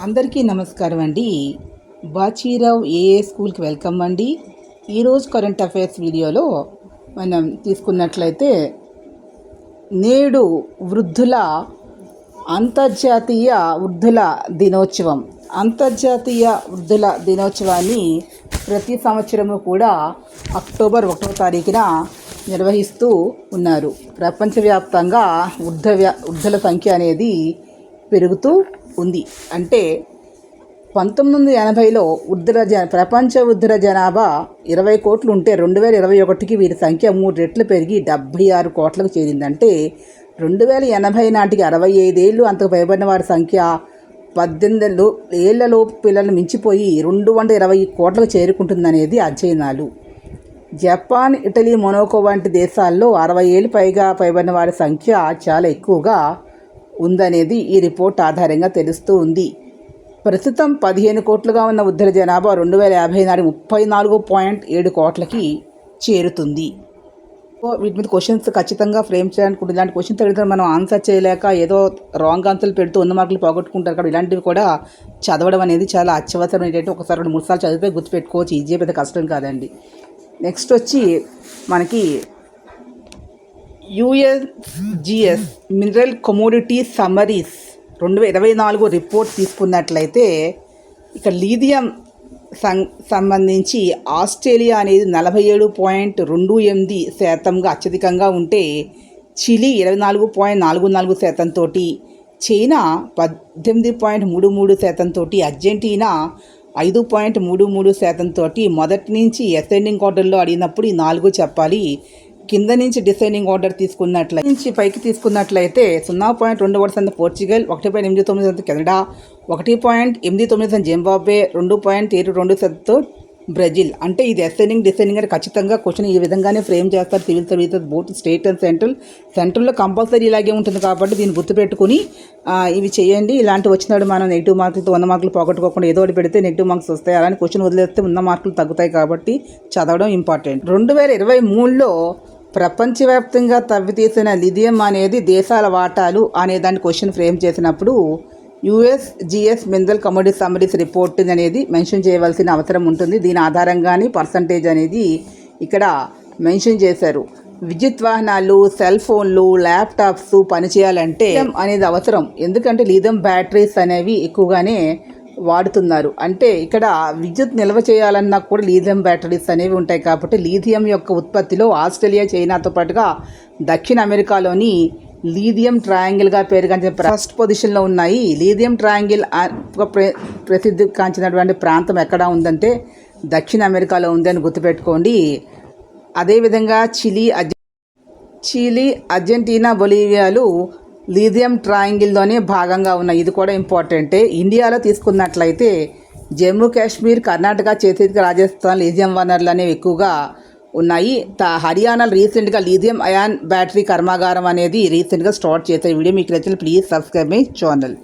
అందరికీ నమస్కారం అండి. బాచీరావు ఏఏ స్కూల్కి వెల్కమ్ అండి. ఈరోజు కరెంట్ అఫైర్స్ వీడియోలో మనం తీసుకున్నట్లయితే నేడు వృద్ధుల అంతర్జాతీయ వృద్ధుల దినోత్సవం. అంతర్జాతీయ వృద్ధుల దినోత్సవాన్ని ప్రతి సంవత్సరము కూడా అక్టోబర్ 1వ తారీఖున నిర్వహిస్తూ ఉన్నారు. ప్రపంచవ్యాప్తంగా వృద్ధుల సంఖ్య అనేది పెరుగుతూ ఉంది. అంటే 1980లో ప్రపంచ వృద్ధుల జనాభా 20 కోట్లు ఉంటే 2021కి వీరి సంఖ్య 3 రెట్లు పెరిగి 76 కోట్లకు చేరింది. అంటే 2080 నాటికి 65 ఏళ్ళు అంతకు పైబడిన వారి సంఖ్య 18 ఏళ్లలోపు పిల్లలను మించిపోయి 220 కోట్లకు చేరుకుంటుందనేది అధ్యయనాలు. జపాన్, ఇటలీ, మొనాకో వంటి దేశాల్లో 60 ఏళ్ళు పైబడిన వారి సంఖ్య చాలా ఎక్కువగా ఉందనేది ఈ రిపోర్ట్ ఆధారంగా తెలుస్తూ ఉంది. ప్రస్తుతం 15 కోట్లుగా ఉన్న వృద్ధుల జనాభా 2050 నాటికి 34.7 కోట్లకి చేరుతుంది. వీటి మీద క్వశ్చన్స్ ఖచ్చితంగా ఫ్రేమ్ చేయాలనుకుంటుంది. ఇలాంటి క్వశ్చన్స్ అడిగితే మనం ఆన్సర్ చేయలేక ఏదో రాంగ్ ఆన్సర్లు పెడుతూ ఉన్న మార్కులు పోగొట్టుకుంటారు కాబట్టి ఇలాంటివి కూడా చదవడం అనేది చాలా అత్యవసరం. ఏంటంటే ఒకసారి 2-3 సార్లు చదివితే గుర్తుపెట్టుకోవచ్చు. ఈజీ పెద్ద కష్టం కాదండి. నెక్స్ట్ వచ్చి మనకి USGS mineral commodity summaries 2024 report తీసుకున్నట్లయితే ఇక్కడ లీథియం సంబంధించి ఆస్ట్రేలియా అనేది 47.28% అత్యధికంగా ఉంటే చిలీ 24.44%, చైనా 18.33%, అర్జెంటీనా 5.33% మొదటి నుంచి అసెండింగ్ ఆర్డర్లో అడిగినప్పుడు ఈ 4 చెప్పాలి. కింద నుంచి డిసైనింగ్ ఆర్డర్ నుంచి పైకి తీసుకున్నట్లయితే 0.21% పోర్చుగల్, 1.89% కెనడా, 1.89% జింబాబ్వే, 2.72% బ్రెజిల్. అంటే ఇది అసెండింగ్ డిసైనింగ్ అని ఖచ్చితంగా క్వశ్చన్ ఈ విధంగానే ఫ్రేమ్ చేస్తారు. Civil services both state and సెంట్రల్లో కంపల్సరీ ఇలాగే ఉంటుంది కాబట్టి దీన్ని గుర్తుపెట్టుకుని ఇవి చేయండి. ఇలాంటివి వచ్చినప్పుడు మనం నెగిటివ్ మార్కులతో 100 మార్కులు పోగొట్టుకోకుండా ఏదో ఒకటి పెడితే నెగిటివ్ మార్క్స్ వస్తాయి. అలానే క్వశ్చన్ వదిలేస్తే 100 మార్కులు తగ్గుతాయి కాబట్టి చదవడం ఇంపార్టెంట్. 2023లో ప్రపంచవ్యాప్తంగా తవ్వితీసిన లిథియం అనేది దేశాల వాటాలు అనే దాన్ని క్వశ్చన్ ఫ్రేమ్ చేసినప్పుడు USGS mineral commodity summaries report అనేది మెన్షన్ చేయవలసిన అవసరం ఉంటుంది. దీని ఆధారంగానే పర్సంటేజ్ అనేది ఇక్కడ మెన్షన్ చేశారు. విద్యుత్ వాహనాలు, సెల్ ఫోన్లు, ల్యాప్టాప్స్ పనిచేయాలంటే అనేది అవసరం. ఎందుకంటే లిథియం బ్యాటరీస్ అనేవి ఎక్కువగానే వాడుతున్నారు. అంటే ఇక్కడ విద్యుత్ నిల్వ చేయాలన్నా కూడా లిథియం బ్యాటరీస్ అనేవి ఉంటాయి కాబట్టి లీథియం యొక్క ఉత్పత్తిలో ఆస్ట్రేలియా, చైనాతో పాటుగా దక్షిణ అమెరికాలోని లీథియం ట్రయాంగిల్గా పేరుగాంచిన ఫస్ట్ పొజిషన్లో ఉన్నాయి. లీథియం ట్రయాంగిల్ ప్రసిద్ధి కాంచినటువంటి ప్రాంతం ఎక్కడ ఉందంటే దక్షిణ అమెరికాలో ఉందని గుర్తుపెట్టుకోండి. అదేవిధంగా చిలీ, అర్జెంటీనా, బొలీవియాలు లీథియం ట్రయాంగిల్లోనే భాగంగా ఉన్నాయి. ఇది కూడా ఇంపార్టెంటే. ఇండియాలో తీసుకున్నట్లయితే జమ్మూ కాశ్మీర్, కర్ణాటక, ఛత్తీస్గఢ్, రాజస్థాన్ లీథియం వనరులు అనేవి ఎక్కువగా ఉన్నాయి. హర్యానాలో రీసెంట్గా లీథియం అయాన్ బ్యాటరీ కర్మాగారం అనేది రీసెంట్గా స్టార్ట్ చేసే వీడియో మీకు నచ్చితే ప్లీజ్ సబ్స్క్రైబ్ మై ఛానల్.